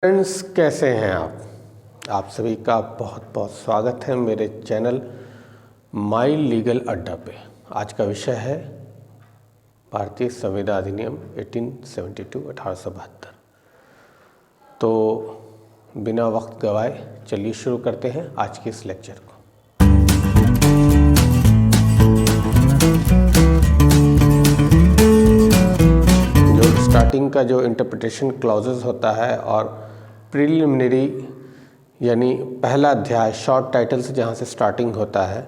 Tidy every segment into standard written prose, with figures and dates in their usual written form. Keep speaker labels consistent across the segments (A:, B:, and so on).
A: Friends, कैसे हैं आप सभी का बहुत बहुत स्वागत है मेरे चैनल माई लीगल अड्डा पे। आज का विषय है भारतीय संविधान अधिनियम 1872। तो बिना वक्त गवाए चलिए शुरू करते हैं आज के इस लेक्चर को। जो स्टार्टिंग का जो इंटरप्रिटेशन क्लॉजेस होता है और प्रिलिमिनरी यानी पहला अध्याय शॉर्ट टाइटल से जहाँ से स्टार्टिंग होता है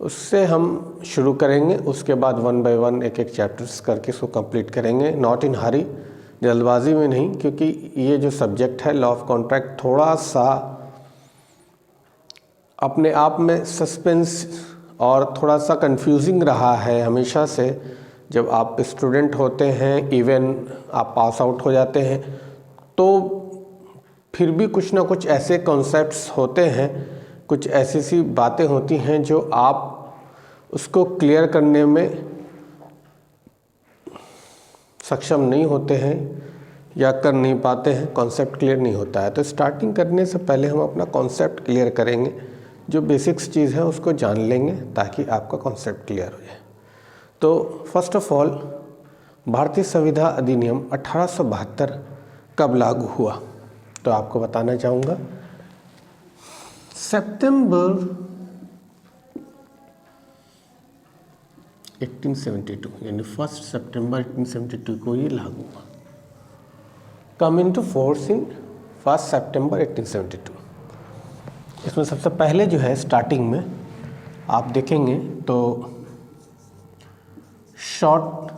A: उससे हम शुरू करेंगे। उसके बाद वन बाय वन एक एक चैप्टर्स करके इसको कंप्लीट करेंगे, नॉट इन हरी, जल्दबाजी में नहीं, क्योंकि ये जो सब्जेक्ट है लॉ ऑफ कॉन्ट्रैक्ट थोड़ा सा अपने आप में सस्पेंस और थोड़ा सा कंफ्यूजिंग रहा है हमेशा से। जब आप स्टूडेंट होते हैं, इवन आप पास आउट हो जाते हैं, तो फिर भी कुछ ना कुछ ऐसे कॉन्सेप्ट्स होते हैं, कुछ ऐसी सी बातें होती हैं जो आप उसको क्लियर करने में सक्षम नहीं होते हैं या कर नहीं पाते हैं, कॉन्सेप्ट क्लियर नहीं होता है। तो स्टार्टिंग करने से पहले हम अपना कॉन्सेप्ट क्लियर करेंगे, जो बेसिक्स चीज़ है उसको जान लेंगे ताकि आपका कॉन्सेप्ट क्लियर हो जाए। तो फर्स्ट ऑफ ऑल, भारतीय संविधान अधिनियम 1872 कब लागू हुआ, तो आपको बताना चाहूँगा सितंबर 1872 यानी 1 सितंबर 1872 को ये लागू हुआ। कम इनटू फोर्स इन 1 सितंबर 1872। इसमें सबसे पहले जो है स्टार्टिंग में आप देखेंगे तो शॉर्ट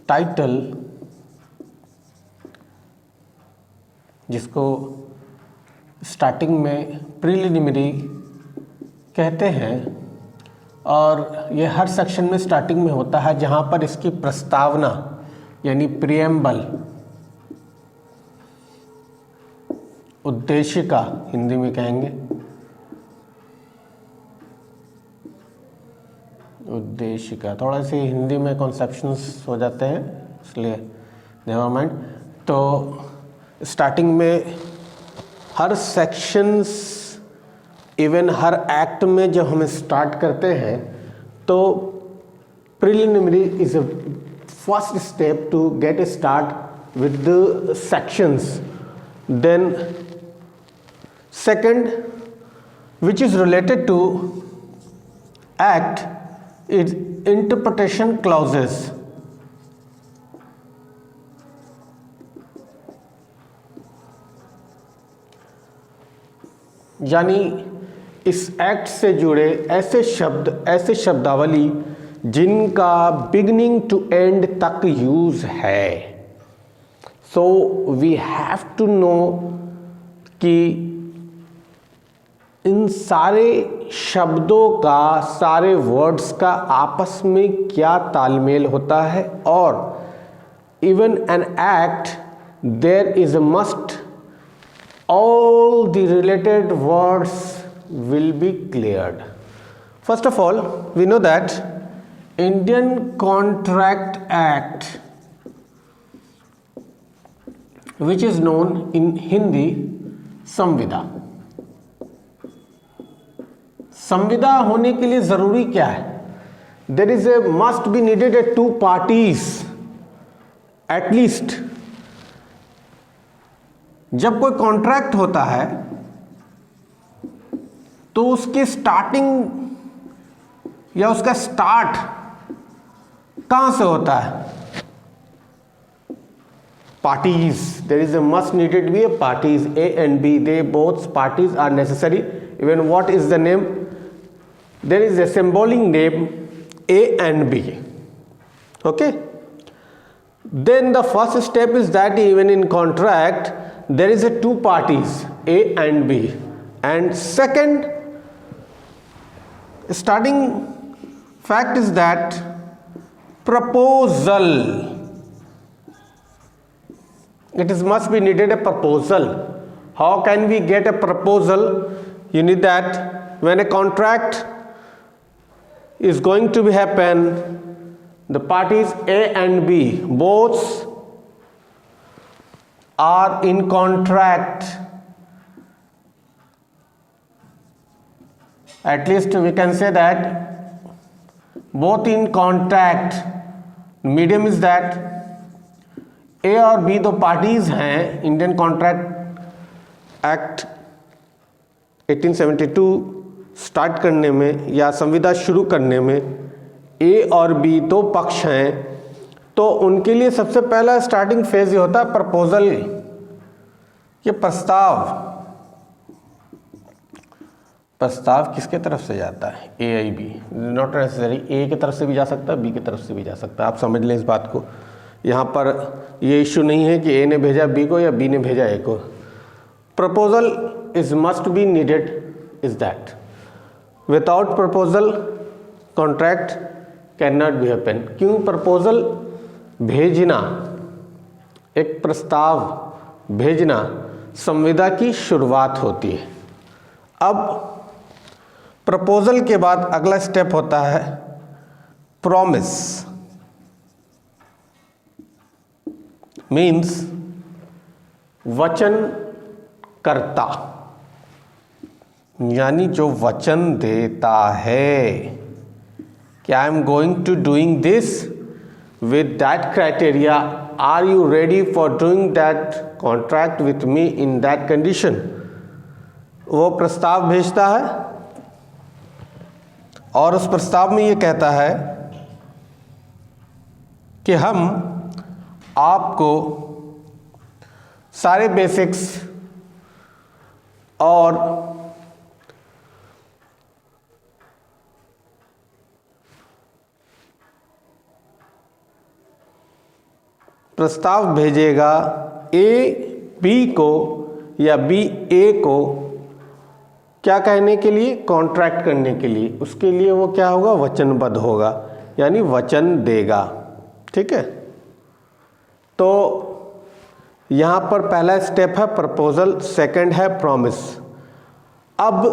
A: टाइटल, जिसको स्टार्टिंग में प्रीलिमिनरी कहते हैं, और ये हर सेक्शन में स्टार्टिंग में होता है जहाँ पर इसकी प्रस्तावना यानी प्रिएम्बल, उद्देशिका हिंदी में कहेंगे, उद्देशिका, थोड़ा सी हिंदी में कॉन्सेप्शंस हो जाते हैं इसलिए नेवर माइंड। तो स्टार्टिंग में हर सेक्शंस, इवन हर एक्ट में जब हम स्टार्ट करते हैं तो preliminary is a first step to get start with the sections. Then second, which is related to act, is interpretation clauses। यानी इस एक्ट से जुड़े ऐसे शब्द, ऐसे शब्दावली जिनका बिगिनिंग टू एंड तक यूज है। So we have to know कि इन सारे शब्दों का, सारे वर्ड्स का आपस में क्या तालमेल होता है, और even an act there is a must all the related words will be cleared. First of all, we know that Indian Contract Act, which is known in Hindi संविदा। संविदा होने के लिए जरूरी क्या है? There is a must be needed a two parties at least। जब कोई कॉन्ट्रैक्ट होता है तो उसकी स्टार्टिंग या उसका स्टार्ट कहां से होता है? Parties, there is a must needed be a parties, A and B, they both parties are necessary. Even what is the name? There is a symbolic name A and B. Okay. Then the first step is that even in contract there is a two parties A and B. And second starting fact is that proposal. It is must be needed a proposal. How can we get a proposal? You need that when a contract is going to be happen, the parties A and B both are in contract, at least we can say that both in contract, medium is that A और B दो parties हैं Indian contract act 1872 start करने में या संविदा शुरू करने में A और B दो पक्ष हैं, तो उनके लिए सबसे पहला स्टार्टिंग फेज ये होता है प्रपोजल, ये प्रस्ताव किसके तरफ से जाता है, ए आई बी, नॉट नेसेसरी, ए की तरफ से भी जा सकता है, बी की तरफ से भी जा सकता है। आप समझ लें इस बात को, यहाँ पर ये इश्यू नहीं है कि ए ने भेजा बी को या बी ने भेजा ए को। Proposal is must be needed is that, without proposal contract can not be happen. क्यों? प्रपोजल भेजना, एक प्रस्ताव भेजना संविदा की शुरुआत होती है। अब प्रपोजल के बाद अगला स्टेप होता है प्रॉमिस, मीन्स वचन कर्ता, यानी जो वचन देता है कि I am going to doing this with that criteria, are you ready for doing that contract with me in that condition, वो प्रस्ताव भेजता है और उस प्रस्ताव में ये कहता है कि हम आपको सारे बेसिक्स और प्रस्ताव भेजेगा ए बी को या बी ए को क्या कहने के लिए, कॉन्ट्रैक्ट करने के लिए। उसके लिए वो क्या होगा, वचनबद्ध होगा, यानी वचन देगा। ठीक है, तो यहाँ पर पहला स्टेप है प्रपोजल, सेकंड है प्रॉमिस। अब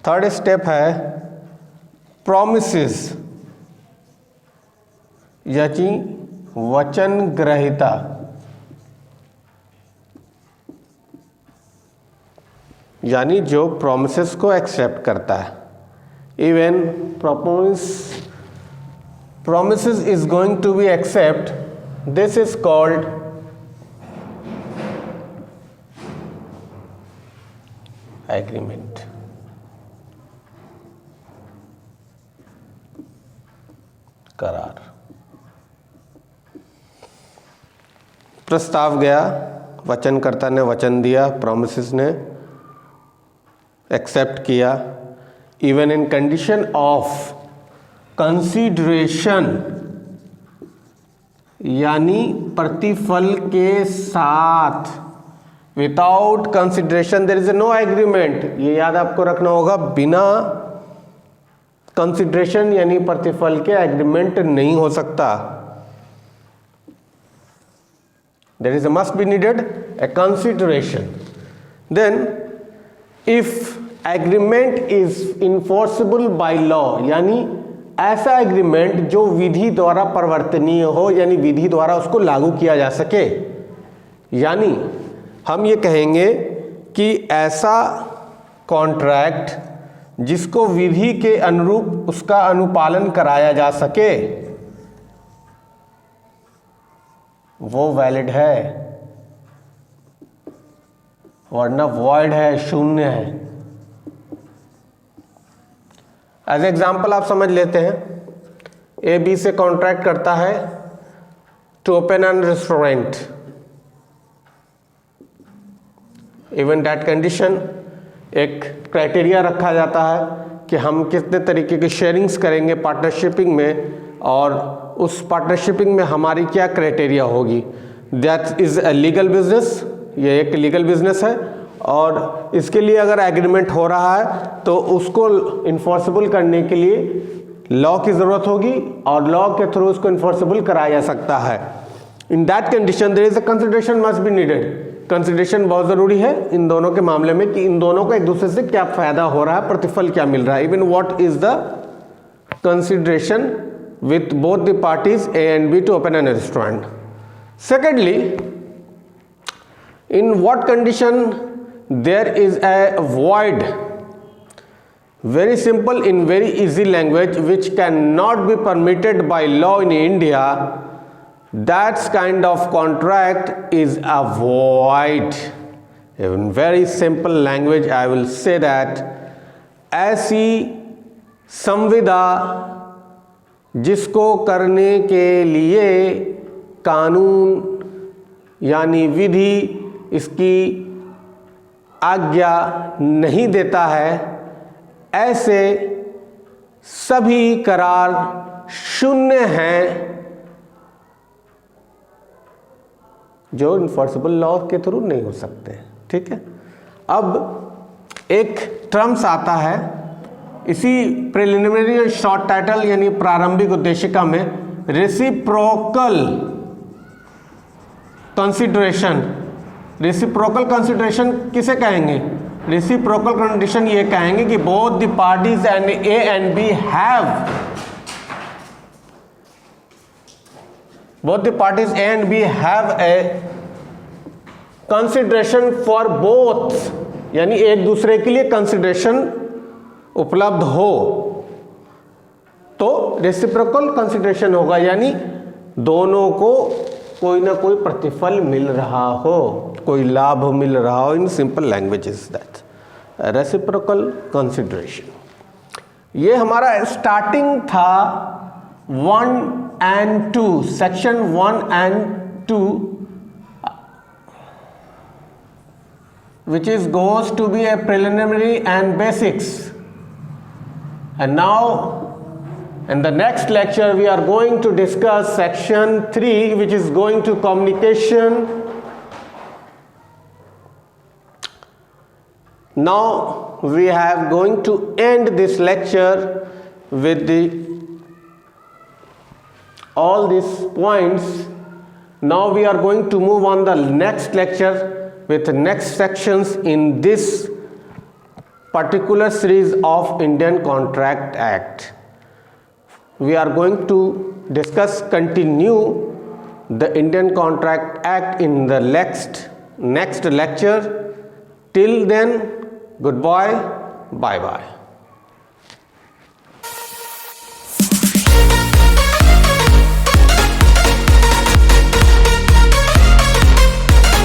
A: थर्ड स्टेप है प्रॉमिसेस, यानी वचन ग्रहीता। यानी जो प्रॉमिसेस को एक्सेप्ट करता है। Even promises is going to be accept, this is called agreement। करार। प्रस्ताव गया, वचनकर्ता ने वचन दिया, प्रॉमिसेस ने एक्सेप्ट किया, even in condition of consideration, यानी प्रतिफल के साथ। Without consideration there is no agreement, ये याद आपको रखना होगा। बिना कंसीडरेशन यानी प्रतिफल के एग्रीमेंट नहीं हो सकता। There is must be needed a consideration. Then if agreement is enforceable by law, यानी ऐसा एग्रीमेंट जो विधि द्वारा परिवर्तनीय हो, यानी विधि द्वारा उसको लागू किया जा सके। यानी हम ये कहेंगे कि ऐसा कॉन्ट्रैक्ट जिसको विधि के अनुरूप उसका अनुपालन कराया जा सके, वो वैलिड है, वरना वॉइड है, शून्य है। एज एग्जाम्पल आप समझ लेते हैं, ए बी से कॉन्ट्रैक्ट करता है to open an restaurant. Even that condition, एक क्राइटेरिया रखा जाता है कि हम कितने तरीके की शेयरिंग्स करेंगे पार्टनरशिपिंग में, और उस पार्टनरशिपिंग में हमारी क्या क्राइटेरिया होगी। That is a legal business, ये एक लीगल बिजनेस है, और इसके लिए अगर एग्रीमेंट हो रहा है तो उसको इन्फोर्सेबल करने के लिए लॉ की ज़रूरत होगी, और लॉ के थ्रू उसको इन्फोर्सेबल कराया जा सकता है। In that condition there is a consideration must be needed. Consideration बहुत ज़रूरी है इन दोनों के मामले में कि इन दोनों को एक दूसरे से क्या फ़ायदा हो रहा है, प्रतिफल क्या मिल रहा है। Even what is the consideration with both the parties A and B to open an restaurant. Secondly, In what condition there is a void? Very simple, in very easy language, which cannot be permitted by law in India. That kind of contract is a void. In very simple language I will say that ऐसी संविदा जिसको करने के लिए कानून यानी विधि इसकी आज्ञा नहीं देता है, ऐसे सभी करार शून्य हैं जो इन्फोर्सेबल लॉ के थ्रू नहीं हो सकते। ठीक है, अब एक टर्म्स आता है इसी प्रिलिमिनरी और शॉर्ट टाइटल यानी प्रारंभिक उद्देशिका में, रेसिप्रोकल कंसिडरेशन। रेसिप्रोकल कंसिडरेशन किसे कहेंगे? रेसिप्रोकल कंडीशन ये कहेंगे कि both the parties and A and B have, both the parties A and B have a consideration for both, यानी एक दूसरे के लिए कंसिडरेशन उपलब्ध हो तो रेसिप्रोकल कंसिडरेशन होगा, यानी दोनों को कोई ना कोई प्रतिफल मिल रहा हो, कोई लाभ मिल रहा हो। In simple language is that reciprocal consideration. ये हमारा स्टार्टिंग था 1 and 2, section 1 and 2, which is goes to be a preliminary and basics. And now in the next lecture we are going to discuss section 3, which is going to communication. Now we have going to end this lecture with the all these points. Now we are going to move on the next lecture with the next sections in this particular series of Indian Contract Act. We are going to continue the Indian Contract Act in the next lecture. Till then, goodbye, bye bye.